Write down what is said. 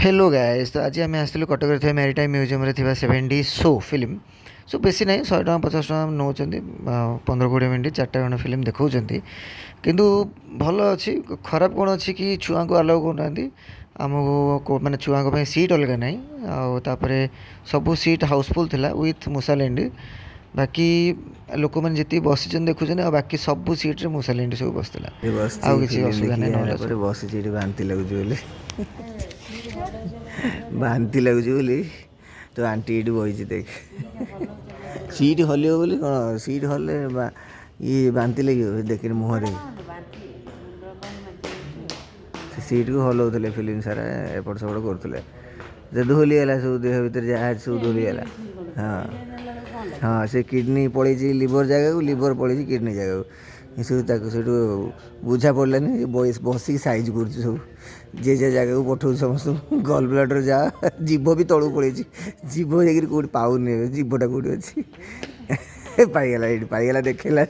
Hello guys, तो आज आम आसलु कटक मेरीटाइम म्यूजियम थी 70 शो फिल्म। सो बेसी ना 100 टका 50 टका नौ 15-20 मिनट 4टा फिल्म देखा किंतु भल अच्छी। खराब कौन अच्छी कि छुआ को आलाउ करना आमको माने छुआ सीट अलग ना आउे सबू सीट हाउसफुल थिला विथ मूसालैंड। बाकी लोक मैंने जी बसी देखुं बाकी सबू सीट्रे मूसालैंड सब बसला। बस किसी फिल्म असुविधा देखिए नहीं आने ना। बस बांति लगुच बांति लगुच तो आंटी ये बही देख सीट हल बोली कौन सीट हल्ले ये बांति लगे देख मुँह देख सीट को हलाऊे फिल्म सारा एपट सेपट करुले धूलीगला सब देह भितर जहाँ सब धूलीगला। हाँ हाँ से किडनी पड़े लिवर जगह को लिवर पड़े किडनी जगह को सब से बुझा पड़लानी बसिक साइज कर सब जे जगह को पठाऊ समस्त गल ब्लाडर जा जीभ भी तलू पड़े जीभ जाकि कौट पाऊनि जीभटा कौट अच्छी पाईगला ये पाईगला देखला